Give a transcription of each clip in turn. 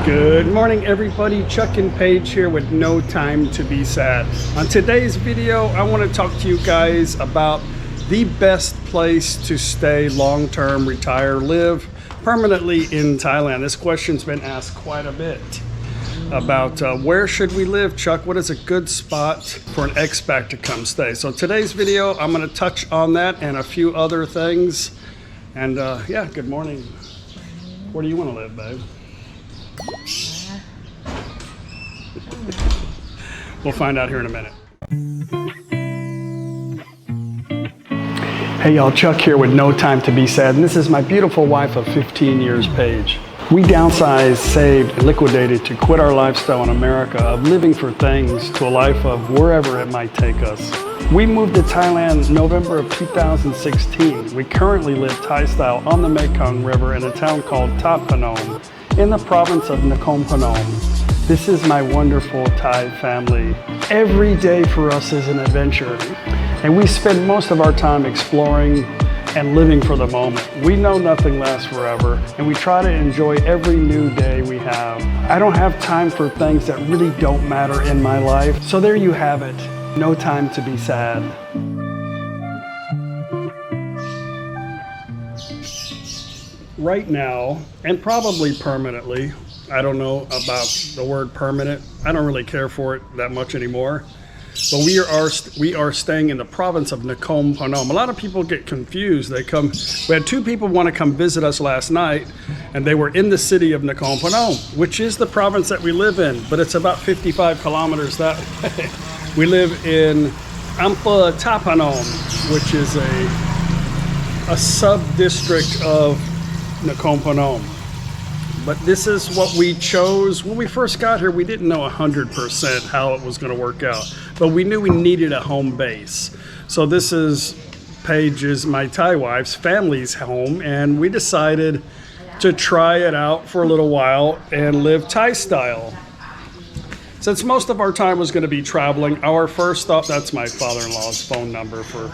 Good morning everybody, Chuck and Paige here with No Time to Be Sad. On today's video, I want to talk to you guys about the best place to stay long-term, retire, live permanently in Thailand. This question's been asked quite a bit about where should we live, Chuck? What is a good spot for an expat to come stay? So today's video, I'm going to touch on that and a few other things. And yeah, good morning. Where do you want to live, babe? We'll find out here in a minute. Hey y'all, Chuck here with No Time to Be Sad, and this is my beautiful wife of 15 years, Paige. We downsized, saved, and liquidated to quit our lifestyle in America of living for things to a life of wherever it might take us. We moved to Thailand November of 2016. We currently live Thai style on the Mekong River in a town called ThatPhanom in the province of NakhonPhanom. This is my wonderful Thai family. Every day for us is an adventure, and we spend most of our time exploring and living for the moment. We know nothing lasts forever, and we try to enjoy every new day we have. I don't have time for things that really don't matter in my life, so there you have it. No time to be sad. Right now, and probably permanently, I don't know about the word permanent. I don't really care for it that much anymore. But we are staying in the province of NakhonPhanom. A lot of people get confused. We had two people want to come visit us last night, and they were in the city of NakhonPhanom, which is the province that we live in, but it's about 55 kilometers that way. We live in ThatPhanom, which is a sub-district of NakhonPhanom. But this is what we chose. When we first got here, we didn't know 100% how it was going to work out, but we knew we needed a home base. So this is Paige's, my Thai wife's, family's home, and we decided to try it out for a little while and live Thai style. Since most of our time was going to be traveling, our first thought, that's my father-in-law's phone number for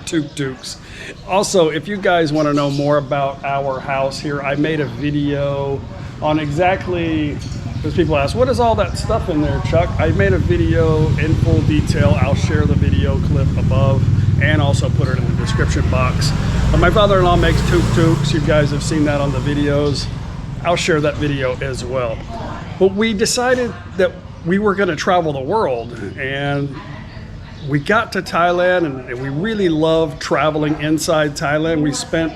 tuk-tuks. Also, if you guys want to know more about our house here, I made a video on exactly, because people ask, what is all that stuff in there, Chuck? I made a video in full detail. I'll share the video clip above and also put it in the description box. But my father-in-law makes tuk-tuks. You guys have seen that on the videos. I'll share that video as well. But we decided that we were going to travel the world, and we got to Thailand, and we really loved traveling inside Thailand. We spent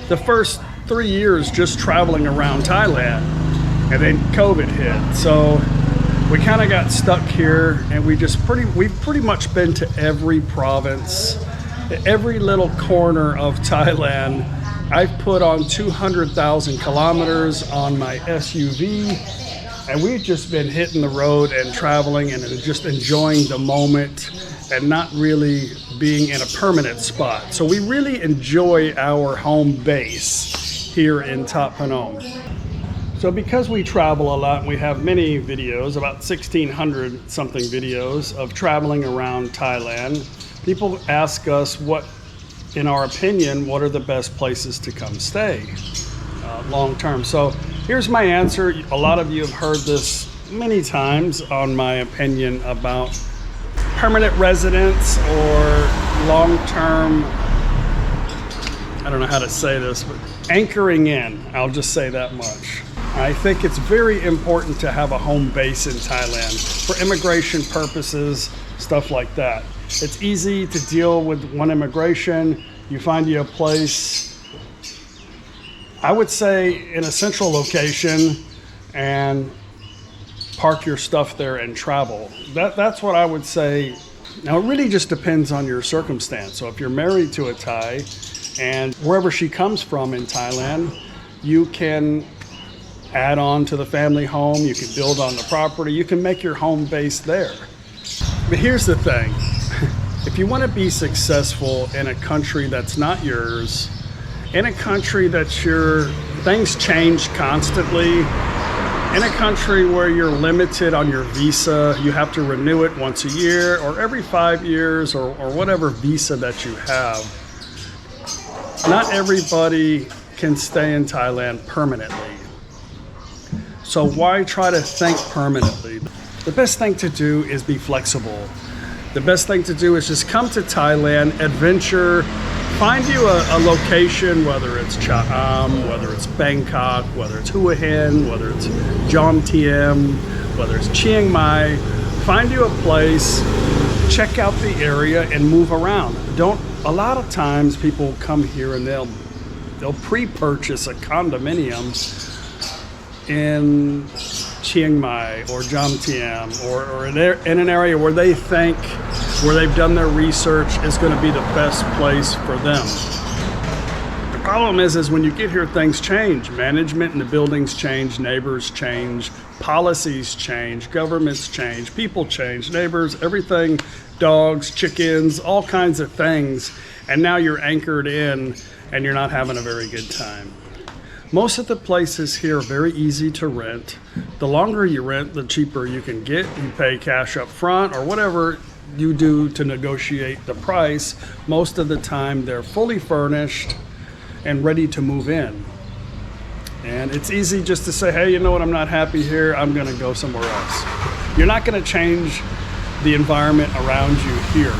the first 3 years just traveling around Thailand, and then COVID hit. So we kind of got stuck here, and we've pretty much been to every province, every little corner of Thailand. I've put on 200,000 kilometers on my SUV. And we've just been hitting the road and traveling and just enjoying the moment and not really being in a permanent spot. So we really enjoy our home base here in ThatPhanom. So because we travel a lot, we have many videos, about 1,600 something videos of traveling around Thailand. People ask us what, in our opinion, what are the best places to come stay long term. So here's my answer. A lot of you have heard this many times on my opinion about permanent residence or long-term, I don't know how to say this, but anchoring in, I'll just say that much. I think it's very important to have a home base in Thailand for immigration purposes, stuff like that. It's easy to deal with one immigration. You find you a place, I would say, in a central location, and park your stuff there and travel. That's what I would say. Now, it really just depends on your circumstance. So if you're married to a Thai, and wherever she comes from in Thailand, you can add on to the family home, you can build on the property, you can make your home base there. But here's the thing. If you want to be successful in a country that's not yours, in a country that's things change constantly, in a country where you're limited on your visa, you have to renew it once a year or every 5 years or whatever visa that you have. Not everybody can stay in Thailand permanently. So why try to think permanently? The best thing to do is be flexible. The best thing to do is just come to Thailand, adventure, find you a location, whether it's Cham, whether it's Bangkok, whether it's Hua Hin, whether it's Jom Tiem, whether it's Chiang Mai. Find you a place, check out the area, and move around. A lot of times people come here and they'll pre-purchase a condominium in Chiang Mai or Jom Tiem or in an area where they think, where they've done their research, is going to be the best place for them. The problem is when you get here, things change. Management in the buildings change, neighbors change, policies change, governments change, people change, neighbors, everything, dogs, chickens, all kinds of things. And now you're anchored in and you're not having a very good time. Most of the places here are very easy to rent. The longer you rent, the cheaper you can get. You pay cash up front or whatever you do to negotiate the price. Most of the time they're fully furnished and ready to move in. And it's easy just to say, hey, you know what, I'm not happy here, I'm gonna go somewhere else. You're not gonna change the environment around you here.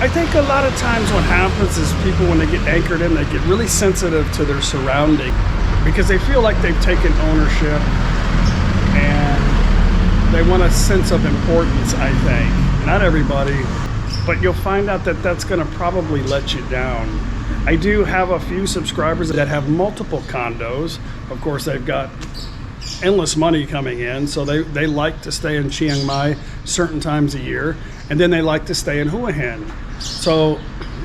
I think a lot of times what happens is people, when they get anchored in, they get really sensitive to their surrounding because they feel like they've taken ownership and they want a sense of importance, I think. Not everybody, but you'll find out that that's gonna probably let you down. I do have a few subscribers that have multiple condos. Of course, they've got endless money coming in, so they like to stay in Chiang Mai certain times a year, and then they like to stay in Hua Hin. So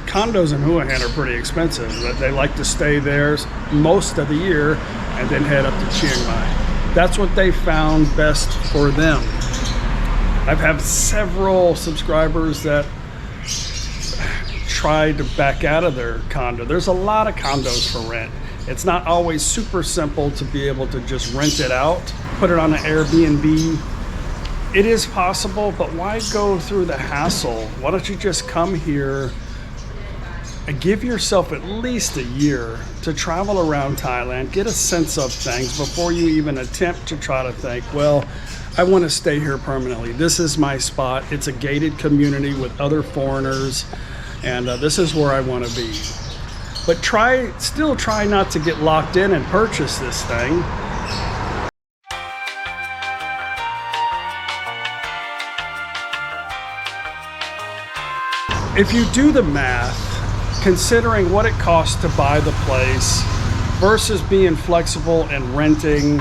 condos in Hua Hin are pretty expensive, but they like to stay there most of the year and then head up to Chiang Mai. That's what they found best for them. I've had several subscribers that tried to back out of their condo. There's a lot of condos for rent. It's not always super simple to be able to just rent it out, put it on an Airbnb. It is possible, but why go through the hassle? Why don't you just come here and give yourself at least a year to travel around Thailand, get a sense of things before you even attempt to try to think, well, I want to stay here permanently. This is my spot. It's a gated community with other foreigners, and this is where I want to be. But still try not to get locked in and purchase this thing. If you do the math, considering what it costs to buy the place versus being flexible and renting,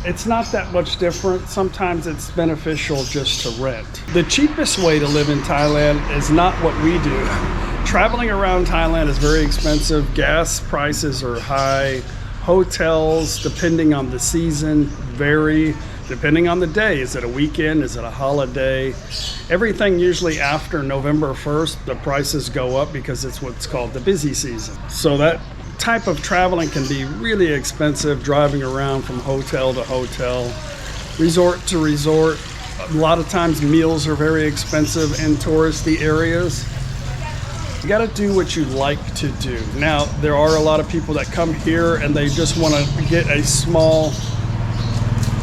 it's not that much different. Sometimes it's beneficial just to rent. The cheapest way to live in Thailand is not what we do. Traveling around Thailand is very expensive. Gas prices are high. Hotels, depending on the season, vary. Depending on the day. Is it a weekend? Is it a holiday? Everything usually after November 1st, the prices go up because it's what's called the busy season. So that type of traveling can be really expensive, driving around from hotel to hotel, resort to resort. A lot of times meals are very expensive in touristy areas. You got to do what you like to do. Now, there are a lot of people that come here and they just want to get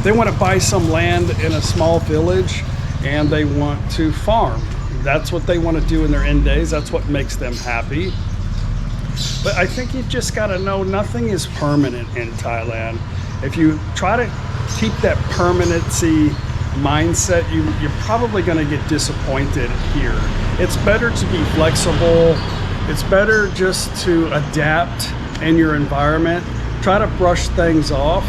they want to buy some land in a small village and they want to farm. That's what they want to do in their end days. That's what makes them happy. But I think you just got to know nothing is permanent in Thailand. If you try to keep that permanency mindset, you're probably going to get disappointed here. It's better to be flexible. It's better just to adapt in your environment. Try to brush things off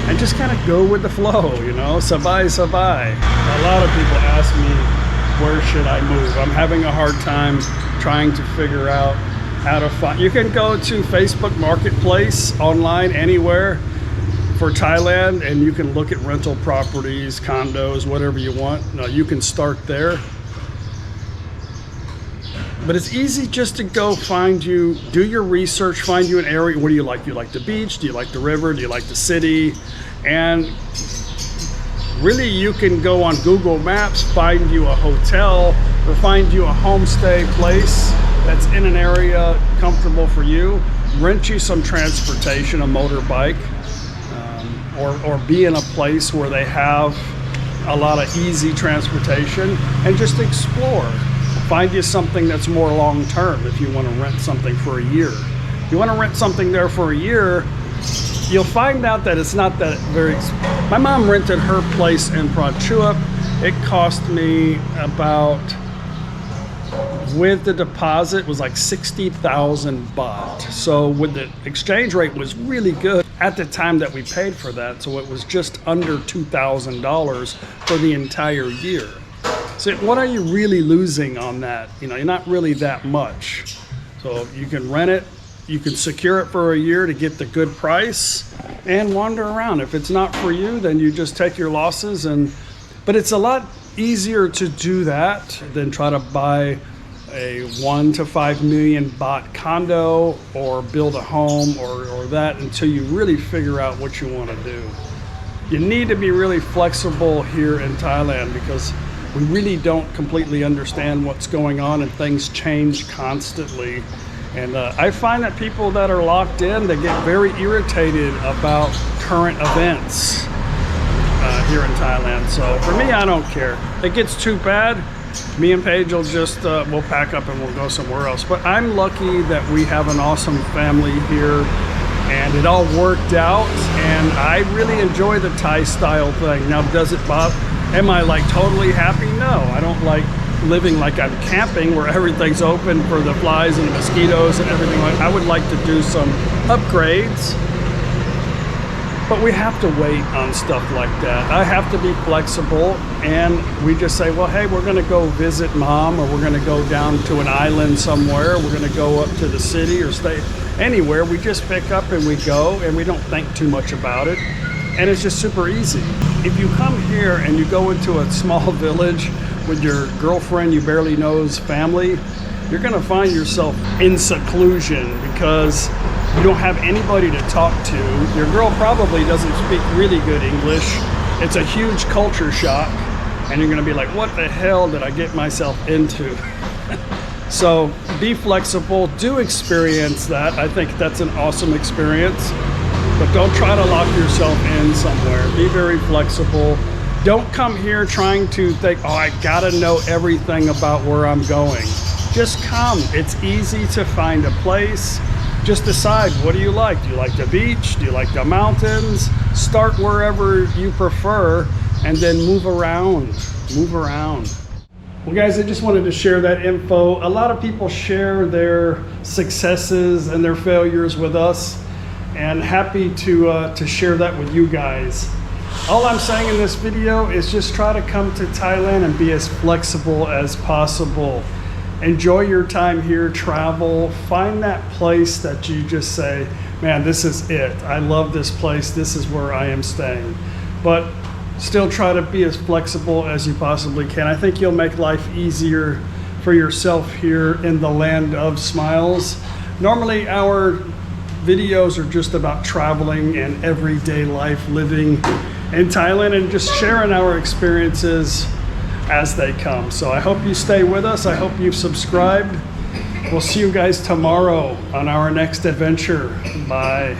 and just kind of go with the flow, you know, sabai. A lot of people ask me, where should I move? I'm having a hard time trying to figure out how to find. You can go to Facebook Marketplace online anywhere for Thailand and you can look at rental properties, condos, whatever you want. You can start there. But it's easy just to go find you, do your research, find you an area. What do you like? Do you like the beach? Do you like the river? Do you like the city? And really, you can go on Google Maps, find you a hotel, or find you a homestay place that's in an area comfortable for you, rent you some transportation, a motorbike, or be in a place where they have a lot of easy transportation, and just explore. Find you something that's more long-term if you want to rent something for a year. If you want to rent something there for a year, you'll find out that it's not that very expensive. My mom rented her place in Prachuap. It cost me about, with the deposit, was like 60,000 baht. So with the exchange rate was really good at the time that we paid for that. So it was just under $2,000 for the entire year. So what are you really losing on that? You know, you're not really that much. So you can rent it, you can secure it for a year to get the good price and wander around. If it's not for you, then you just take your losses. But it's a lot easier to do that than try to buy a 1 to 5 million baht condo or build a home or that until you really figure out what you want to do. You need to be really flexible here in Thailand because we really don't completely understand what's going on and things change constantly. And I find that people that are locked in, they get very irritated about current events here in Thailand. So for me, I don't care. If it gets too bad, me and Paige will just, we'll pack up and we'll go somewhere else. But I'm lucky that we have an awesome family here and it all worked out. And I really enjoy the Thai style thing. Now, does it bother? Am I like totally happy? No, I don't like living like I'm camping where everything's open for the flies and the mosquitoes and everything. I would like to do some upgrades, but we have to wait on stuff like that. I have to be flexible, and we just say, well, hey, we're gonna go visit mom, or we're gonna go down to an island somewhere, we're gonna go up to the city or stay anywhere. We just pick up and we go, and we don't think too much about it. And it's just super easy. If you come here and you go into a small village with your girlfriend you barely know's family, you're gonna find yourself in seclusion because you don't have anybody to talk to. Your girl probably doesn't speak really good English. It's a huge culture shock, and you're gonna be like, what the hell did I get myself into? So be flexible, do experience that. I think that's an awesome experience. But don't try to lock yourself in somewhere. Be very flexible. Don't come here trying to think, oh, I gotta know everything about where I'm going. Just come. It's easy to find a place. Just decide, what do you like? Do you like the beach? Do you like the mountains? Start wherever you prefer and then move around. Move around. Well, guys, I just wanted to share that info. A lot of people share their successes and their failures with us, and happy to share that with you guys. All I'm saying in this video is just try to come to Thailand and be as flexible as possible. Enjoy your time here, travel, find that place that you just say, man, this is it. I love this place. This is where I am staying. But still try to be as flexible as you possibly can. I think you'll make life easier for yourself here in the land of smiles. Normally our videos are just about traveling and everyday life living in Thailand and just sharing our experiences as they come. So I hope you stay with us. I hope you've subscribed. We'll see you guys tomorrow on our next adventure. Bye.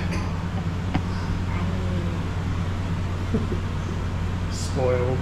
Spoiled.